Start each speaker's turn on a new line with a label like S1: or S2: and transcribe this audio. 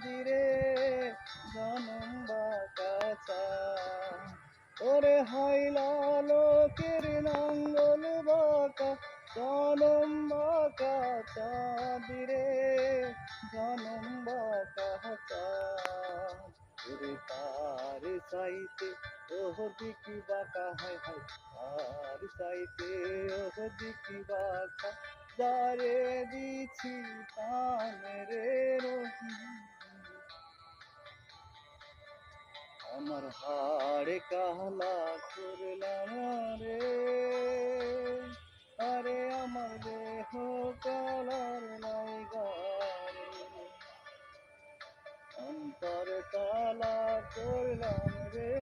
S1: দিরে জনম বাঁকা চাঁদ। ওরে হাইলা লোকের নাঙ্গল বাঁকা জনম বাঁকা চাঁদ রে জনম বাঁকা চাঁদ। ওরে তার চাইতে ওহ দিকি বাঁকা হায় হায় তার চাইতে ওহ দিকি বাঁকা যারে দিছি প্রাণ রে রহি আমার হাড়ে কালা করলাম রে আরে আমার